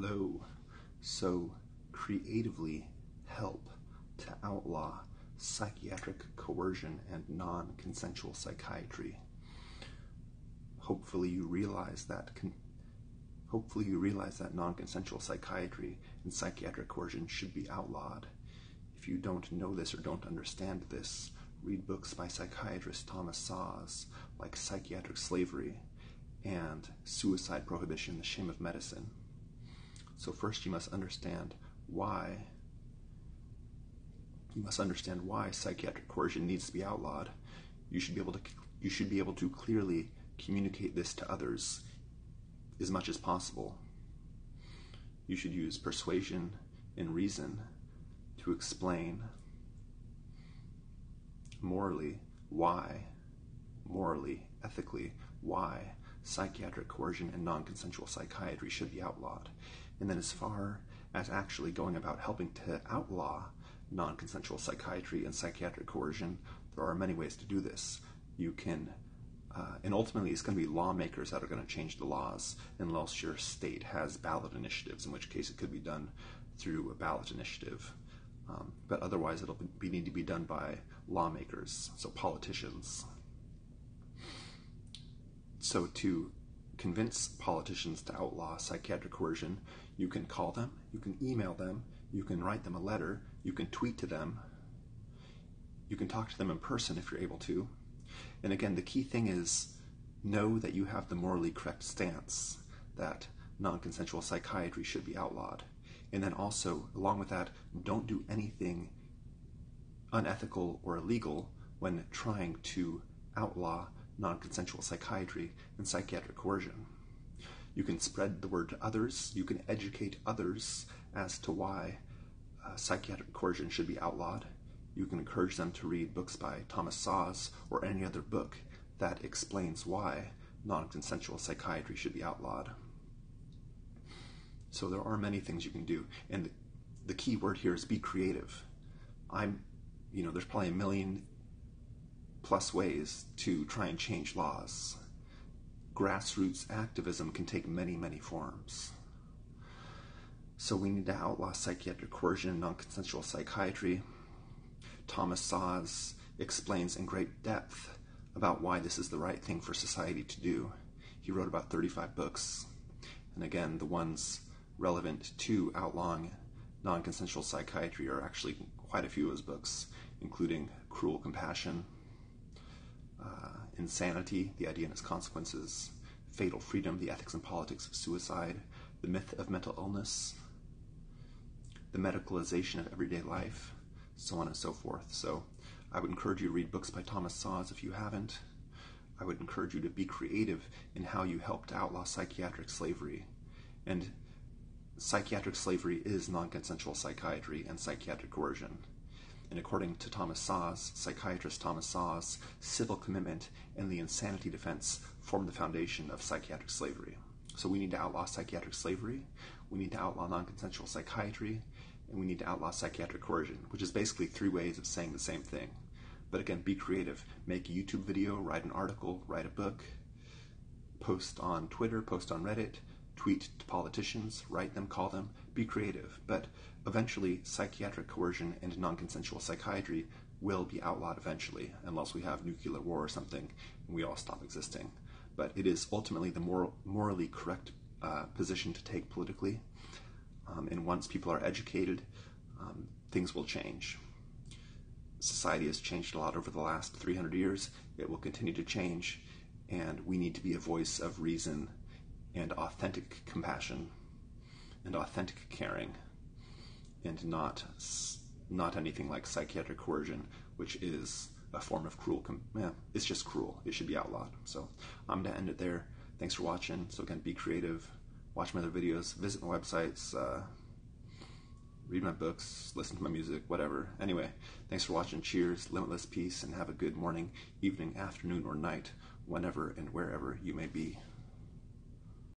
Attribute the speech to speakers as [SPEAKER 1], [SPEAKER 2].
[SPEAKER 1] Hello. So, creatively help to outlaw psychiatric coercion and non-consensual psychiatry. Hopefully you realize that non-consensual psychiatry and psychiatric coercion should be outlawed. If you don't know this or don't understand this, read books by psychiatrist Thomas Szasz, like Psychiatric Slavery and Suicide Prohibition, The Shame of Medicine. So first you must understand why psychiatric coercion needs to be outlawed. You should be able to clearly communicate this to others as much as possible. You should use persuasion and reason to explain ethically, why psychiatric coercion and non-consensual psychiatry should be outlawed. And then as far as actually going about helping to outlaw non-consensual psychiatry and psychiatric coercion, there are many ways to do this. You can, and ultimately it's going to be lawmakers that are going to change the laws, unless your state has ballot initiatives, in which case it could be done through a ballot initiative. But otherwise it'll need to be done by lawmakers, so politicians. So to convince politicians to outlaw psychiatric coercion, you can call them, you can email them, you can write them a letter, you can tweet to them, you can talk to them in person if you're able to. And again, the key thing is know that you have the morally correct stance that non-consensual psychiatry should be outlawed. And then also, along with that, don't do anything unethical or illegal when trying to outlaw non-consensual psychiatry and psychiatric coercion. You can spread the word to others, you can educate others as to why psychiatric coercion should be outlawed. You can encourage them to read books by Thomas Szasz or any other book that explains why non-consensual psychiatry should be outlawed. So there are many things you can do, and the key word here is be creative. There's probably 1 million plus ways to try and change laws. Grassroots activism can take many, many forms. So we need to outlaw psychiatric coercion and non-consensual psychiatry. Thomas Szasz explains in great depth about why this is the right thing for society to do. He wrote about 35 books. And again, the ones relevant to outlawing non-consensual psychiatry are actually quite a few of his books, including Cruel Compassion, Insanity, The Idea and Its Consequences, Fatal Freedom, The Ethics and Politics of Suicide, The Myth of Mental Illness, The Medicalization of Everyday Life, so on and so forth. So I would encourage you to read books by Thomas Szasz if you haven't. I would encourage you to be creative in how you help to outlaw psychiatric slavery. And psychiatric slavery is non-consensual psychiatry and psychiatric coercion. And according to Thomas Szasz, psychiatrist Thomas Szasz, civil commitment and the insanity defense form the foundation of psychiatric slavery. So we need to outlaw psychiatric slavery, we need to outlaw non-consensual psychiatry, and we need to outlaw psychiatric coercion, which is basically 3 ways of saying the same thing. But again, be creative. Make a YouTube video, write an article, write a book, post on Twitter, post on Reddit, tweet to politicians, write them, call them, be creative. But eventually, psychiatric coercion and non-consensual psychiatry will be outlawed eventually, unless we have nuclear war or something and we all stop existing. But it is ultimately the morally correct position to take politically. And once people are educated, things will change. Society has changed a lot over the last 300 years. It will continue to change, and we need to be a voice of reason and authentic compassion and authentic caring, and not anything like psychiatric coercion, which is a form of cruel. It's just cruel. It should be outlawed. So I'm going to end it there. Thanks for watching. So again, be creative. Watch my other videos. Visit my websites. Read my books. Listen to my music. Whatever. Anyway, thanks for watching. Cheers. Limitless peace, and have a good morning, evening, afternoon, or night, whenever and wherever you may be.